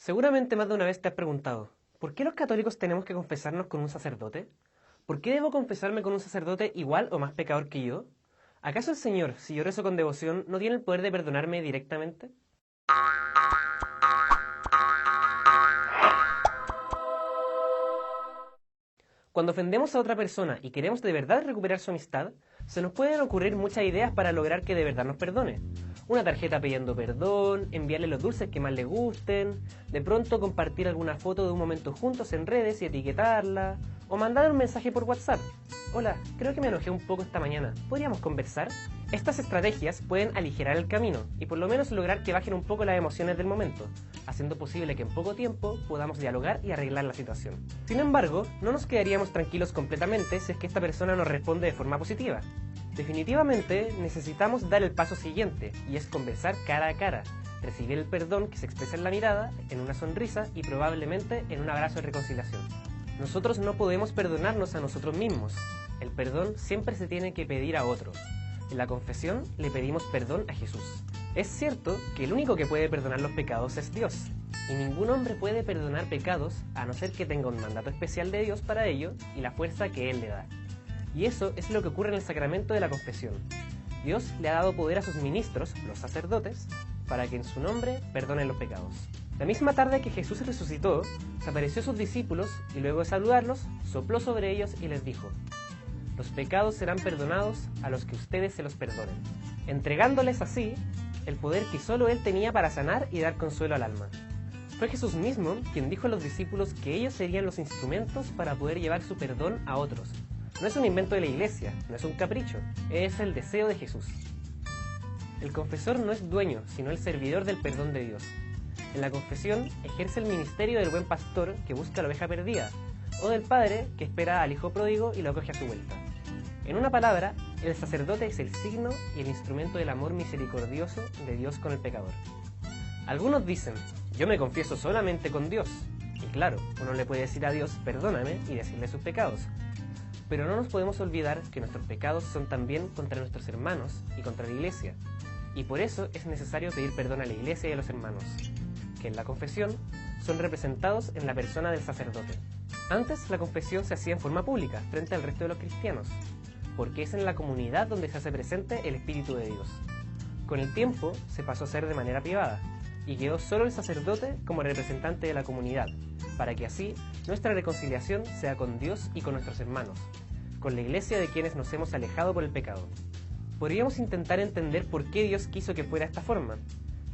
Seguramente más de una vez te has preguntado, ¿por qué los católicos tenemos que confesarnos con un sacerdote? ¿Por qué debo confesarme con un sacerdote igual o más pecador que yo? ¿Acaso el Señor, si yo rezo con devoción, no tiene el poder de perdonarme directamente? Cuando ofendemos a otra persona y queremos de verdad recuperar su amistad, se nos pueden ocurrir muchas ideas para lograr que de verdad nos perdone. Una tarjeta pidiendo perdón, enviarle los dulces que más le gusten, de pronto compartir alguna foto de un momento juntos en redes y etiquetarla, o mandar un mensaje por WhatsApp. Hola, creo que me enojé un poco esta mañana, ¿podríamos conversar? Estas estrategias pueden aligerar el camino y por lo menos lograr que bajen un poco las emociones del momento, haciendo posible que en poco tiempo podamos dialogar y arreglar la situación. Sin embargo, no nos quedaríamos tranquilos completamente si es que esta persona nos responde de forma positiva. Definitivamente necesitamos dar el paso siguiente, y es conversar cara a cara, recibir el perdón que se expresa en la mirada, en una sonrisa y probablemente en un abrazo de reconciliación. Nosotros no podemos perdonarnos a nosotros mismos. El perdón siempre se tiene que pedir a otros. En la confesión le pedimos perdón a Jesús. Es cierto que el único que puede perdonar los pecados es Dios, y ningún hombre puede perdonar pecados a no ser que tenga un mandato especial de Dios para ello y la fuerza que Él le da. Y eso es lo que ocurre en el sacramento de la confesión. Dios le ha dado poder a sus ministros, los sacerdotes, para que en su nombre perdonen los pecados. La misma tarde que Jesús resucitó, se apareció a sus discípulos y luego de saludarlos, sopló sobre ellos y les dijo: los pecados serán perdonados a los que ustedes se los perdonen, entregándoles así el poder que solo Él tenía para sanar y dar consuelo al alma. Fue Jesús mismo quien dijo a los discípulos que ellos serían los instrumentos para poder llevar su perdón a otros. No es un invento de la Iglesia, no es un capricho, es el deseo de Jesús. El confesor no es dueño, sino el servidor del perdón de Dios. En la confesión ejerce el ministerio del buen pastor que busca la oveja perdida, o del padre que espera al hijo pródigo y lo acoge a su vuelta. En una palabra, el sacerdote es el signo y el instrumento del amor misericordioso de Dios con el pecador. Algunos dicen, yo me confieso solamente con Dios. Y claro, uno le puede decir a Dios, perdóname, y decirle sus pecados. Pero no nos podemos olvidar que nuestros pecados son también contra nuestros hermanos y contra la Iglesia. Y por eso es necesario pedir perdón a la Iglesia y a los hermanos, que en la confesión son representados en la persona del sacerdote. Antes la confesión se hacía en forma pública, frente al resto de los cristianos, porque es en la comunidad donde se hace presente el Espíritu de Dios. Con el tiempo se pasó a hacer de manera privada, y quedó solo el sacerdote como representante de la comunidad, para que así nuestra reconciliación sea con Dios y con nuestros hermanos, con la Iglesia de quienes nos hemos alejado por el pecado. Podríamos intentar entender por qué Dios quiso que fuera de esta forma.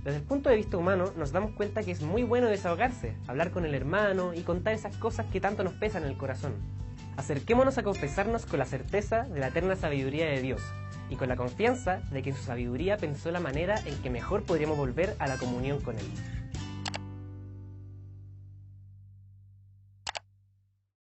Desde el punto de vista humano nos damos cuenta que es muy bueno desahogarse, hablar con el hermano y contar esas cosas que tanto nos pesan en el corazón. Acerquémonos a confesarnos con la certeza de la eterna sabiduría de Dios y con la confianza de que en su sabiduría pensó la manera en que mejor podríamos volver a la comunión con Él.